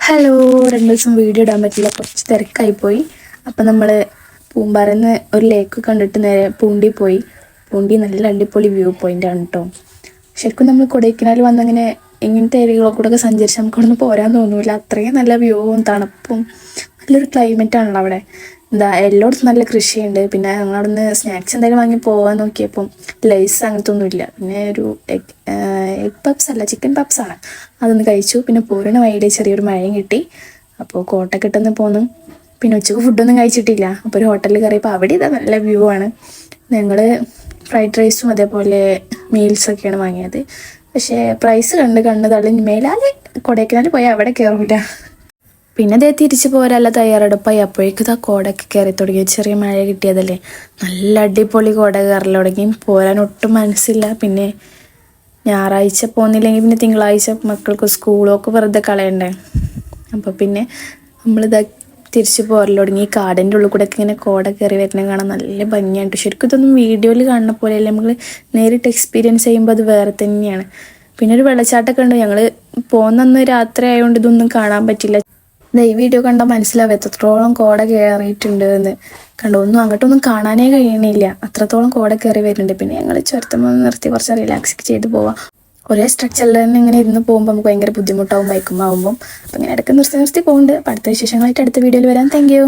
Hello, 2 ദിവസം video ഇടാൻ പറ്റില്ല, കുറച്ച് തിരക്കായിപ്പോയി. അപ്പം നമ്മൾ പൂമ്പാറന്ന് ഒരു ലേക്ക് കണ്ടിട്ട് നേരെ പൂണ്ടി പോയി. പൂണ്ടി നല്ല അടിപൊളി വ്യൂ പോയിൻ്റാണ് കേട്ടോ. ശരിക്കും നമ്മൾ കൊടൈക്കനാൽ വന്നങ്ങനെ ഇങ്ങനത്തെ ഏരിയകളിൽ കൂടെ ഒക്കെ സഞ്ചരിച്ച് നമുക്കൊന്നും പോരാൻ തോന്നില്ല. അത്രയും നല്ല വ്യൂവും തണുപ്പും നല്ലൊരു ക്ലൈമറ്റ് ആണല്ലോ അവിടെ. എല്ലായിടത്തും നല്ല കൃഷിയുണ്ട്. പിന്നെ ഞങ്ങളവിടെ നിന്ന് സ്നാക്സ് എന്തെങ്കിലും വാങ്ങി പോകാൻ നോക്കിയപ്പം ലൈസ് അങ്ങനത്തെ ഒന്നുമില്ല. പിന്നെ ഒരു എഗ് പപ്സ് അല്ല, ചിക്കൻ പപ്സാണ്, അതൊന്ന് കഴിച്ചു. പിന്നെ പോരുന്ന വഴിയിൽ ചെറിയൊരു മഴയും കിട്ടി. അപ്പോൾ കോട്ടൊക്കെ ഇട്ടെന്ന് പോന്നു. പിന്നെ ഉച്ചക്ക് ഫുഡൊന്നും കഴിച്ചിട്ടില്ല. അപ്പോൾ ഒരു ഹോട്ടലിൽ കയറിയപ്പോൾ അവിടെ ഇതാ നല്ല വ്യൂ ആണ്. ഞങ്ങൾ ഫ്രൈഡ് റൈസും അതേപോലെ മീൽസൊക്കെയാണ് വാങ്ങിയത്. പക്ഷേ പ്രൈസ് കണ്ണ് തള്ളി മേലാൽ കൊടൈക്കനാൽ പോയാൽ അവിടെ കയറില്ല. പിന്നെ അതേ തിരിച്ചു പോരാല്ല തയ്യാറെടുപ്പായി. അപ്പോഴേക്കും ഇതാ കോടൊക്കെ കയറി തുടങ്ങി. ചെറിയ മഴ കിട്ടിയതല്ലേ, നല്ല അടിപൊളി കോട കയറൽ തുടങ്ങി. പോരാൻ ഒട്ടും മനസ്സില്ല. പിന്നെ ഞായറാഴ്ച പോകുന്നില്ലെങ്കിൽ പിന്നെ തിങ്കളാഴ്ച മക്കൾക്ക് സ്കൂളൊക്കെ വെറുതെ കളയണ്ടേ. അപ്പോൾ പിന്നെ നമ്മളിതാ തിരിച്ചു പോരൽ തുടങ്ങി. കാടിൻ്റെ ഉള്ളിൽ കൂടെ ഒക്കെ ഇങ്ങനെ കോട കയറി വരുന്നത് കാണാൻ നല്ല ഭംഗിയാണ്. ശരിക്കും ഇതൊന്നും വീഡിയോയിൽ കാണുന്ന പോലെയല്ല, നമ്മൾ നേരിട്ട് എക്സ്പീരിയൻസ് ചെയ്യുമ്പോൾ അത് വേറെ തന്നെയാണ്. പിന്നെ ഒരു വെള്ളച്ചാട്ടമൊക്കെ ഉണ്ട്. ഞങ്ങൾ പോകുന്നന്ന് രാത്രി ആയതുകൊണ്ട് ഇതൊന്നും കാണാൻ പറ്റില്ല. ഈ വീഡിയോ കണ്ടാൽ മനസ്സിലാവും എത്രത്തോളം കോട കയറിയിട്ടുണ്ട് എന്ന്. ഒന്നും അങ്ങോട്ടൊന്നും കാണാനേ കഴിയണില്ല, അത്രത്തോളം കോട കയറി വരുന്നുണ്ട്. പിന്നെ ഞങ്ങൾ ചുരത്തുമ്പോൾ നിർത്തി കുറച്ച് റിലാക്സ് ചെയ്ത് പോവാം. ഒരേ സ്ട്രക്ചറിൽ തന്നെ ഇങ്ങനെ ഇരുന്ന് പോകുമ്പോൾ നമുക്ക് ഭയങ്കര ബുദ്ധിമുട്ടാവും ബൈക്കുമ്പോൾ ആകുമ്പം. അപ്പം ഇങ്ങനെ ഇടയ്ക്ക് നിർത്തി പോകുന്നുണ്ട്. അപ്പം അടുത്ത വിശേഷങ്ങളായിട്ട് അടുത്ത വീഡിയോയിൽ വരാം. Thank you.